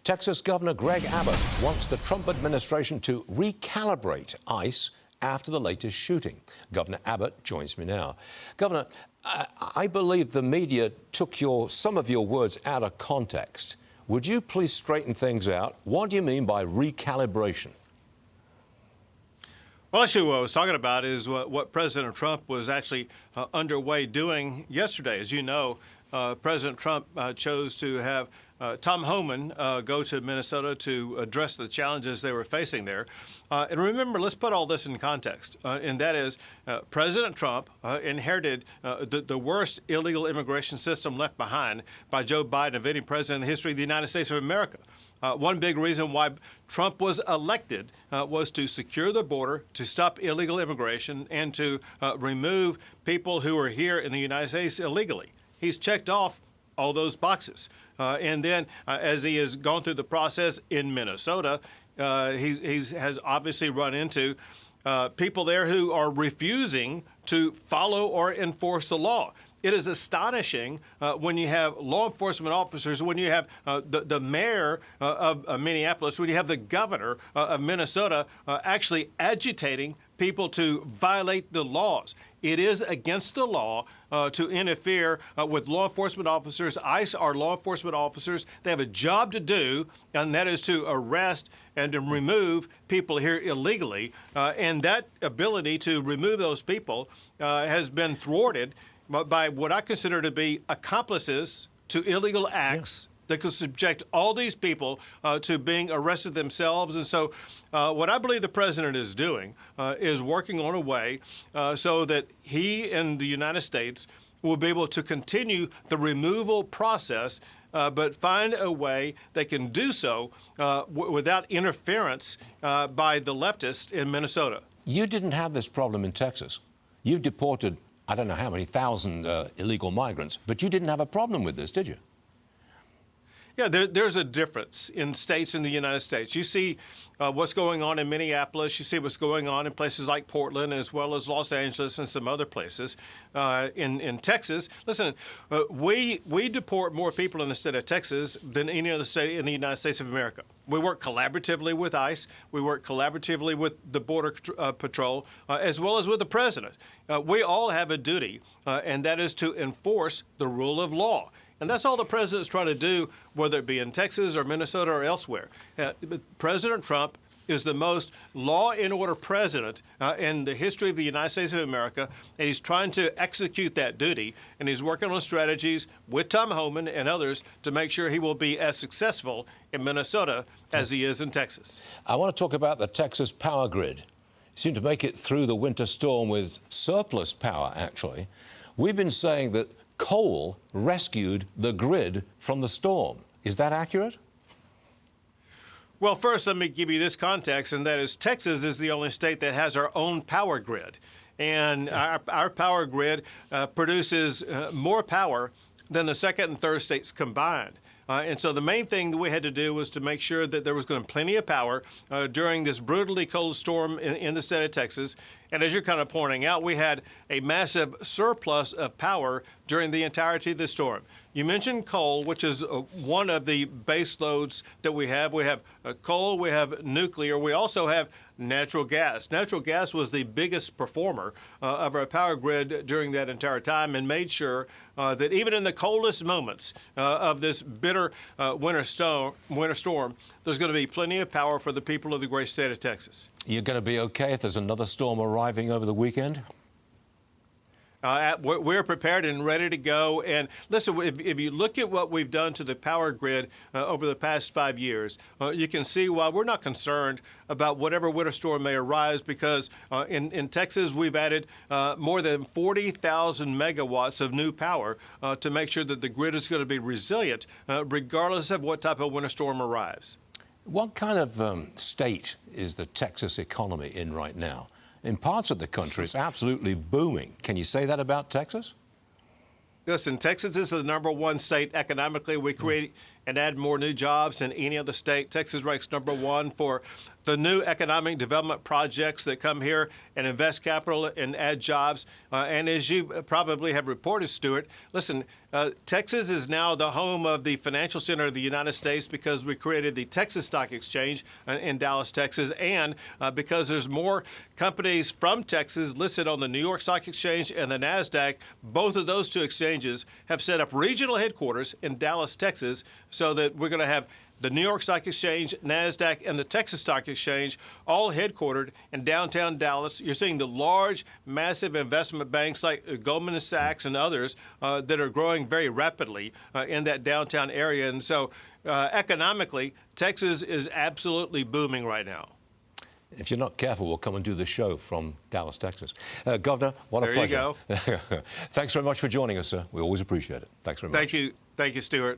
Texas Governor Greg Abbott wants the Trump administration to recalibrate ICE after the latest shooting. Governor Abbott joins me now. Governor, I believe the media took some of your words out of context. Would you please straighten things out? What do you mean by recalibration? Well, actually, what I was talking about is what President Trump was actually underway doing yesterday. As you know, President Trump chose to have Tom Homan go to Minnesota to address the challenges they were facing there. And remember, let's put all this in context, and that is President Trump inherited the worst illegal immigration system left behind by Joe Biden, a any president in the history of the United States of America. One big reason why Trump was elected was to secure the border, to stop illegal immigration, and to remove people who are here in the United States illegally. He's checked off all those boxes. And then as he has gone through the process in Minnesota, he has obviously run into people there who are refusing to follow or enforce the law. It is astonishing when you have law enforcement officers, when you have the mayor of Minneapolis, when you have the governor of Minnesota actually agitating people to violate the laws. It is against the law to interfere with law enforcement officers. ICE are law enforcement officers. They have a job to do, and that is to arrest and to remove people here illegally. And that ability to remove those people has been thwarted by what I consider to be accomplices to illegal acts that could subject all these people to being arrested themselves. And so what I believe the president is doing is working on a way so that he and the United States will be able to continue the removal process, but find a way they can do so without interference by the leftists in Minnesota. You didn't have this problem in Texas. You've deported I don't know how many thousand illegal migrants, but you didn't have a problem with this, did you? Yeah, there's a difference in states in the United States. You see what's going on in Minneapolis. You see what's going on in places like Portland, as well as Los Angeles and some other places. In Texas, listen, we deport more people in the state of Texas than any other state in the United States of America. We work collaboratively with ICE. We work collaboratively with the Border Patrol, as well as with the president. We all have a duty, and that is to enforce the rule of law. And that's all the president's trying to do, whether it be in Texas or Minnesota or elsewhere. President Trump is the most law and order president in the history of the United States of America, and he's trying to execute that duty, and he's working on strategies with Tom Homan and others to make sure he will be as successful in Minnesota as he is in Texas. I want to talk about the Texas power grid. You seem to make it through the winter storm with surplus power, actually. We've been saying that coal rescued the grid from the storm. Is that accurate? Well, first, let me give you this context, and that is Texas is the only state that has our own power grid. And our power grid produces more power than the second and third states combined. And so the main thing that we had to do was to make sure that there was going to be plenty of power during this brutally cold storm in the state of Texas. And as you're kind of pointing out, we had a massive surplus of power during the entirety of the storm. You mentioned coal, which is one of the base loads that we have. We have coal, we have nuclear, we also have natural gas. Natural gas was the biggest performer of our power grid during that entire time, and made sure that even in the coldest moments of this bitter winter storm, there's going to be plenty of power for the people of the great state of Texas. You're going to be okay if there's another storm arriving over the weekend? We're prepared and ready to go. And listen, if you look at what we've done to the power grid over the past 5 years, you can see why we're not concerned about whatever winter storm may arise, because in Texas, we've added more than 40,000 megawatts of new power to make sure that the grid is going to be resilient, regardless of what type of winter storm arrives. What kind of state is the Texas economy in right now? In parts of the country, it's absolutely booming. Can you say that about Texas? Listen, Texas is the #1 state economically. We create and add more new jobs than any other state. Texas ranks #1 for the new economic development projects that come here and invest capital and add jobs. And as you probably have reported, Stuart, listen, Texas is now the home of the financial center of the United States because we created the Texas Stock Exchange in Dallas, Texas, and because there's more companies from Texas listed on the New York Stock Exchange and the NASDAQ. Both of those two exchanges have set up regional headquarters in Dallas, Texas, so that we're going to have the New York Stock Exchange, NASDAQ, and the Texas Stock Exchange, all headquartered in downtown Dallas. You're seeing the large, massive investment banks like Goldman Sachs and others that are growing very rapidly in that downtown area. And so economically, Texas is absolutely booming right now. If you're not careful, we'll come and do the show from Dallas, Texas. Governor, what a pleasure. There you go. Thanks very much for joining us, sir. We always appreciate it. Thanks very much. Thank you, Stuart.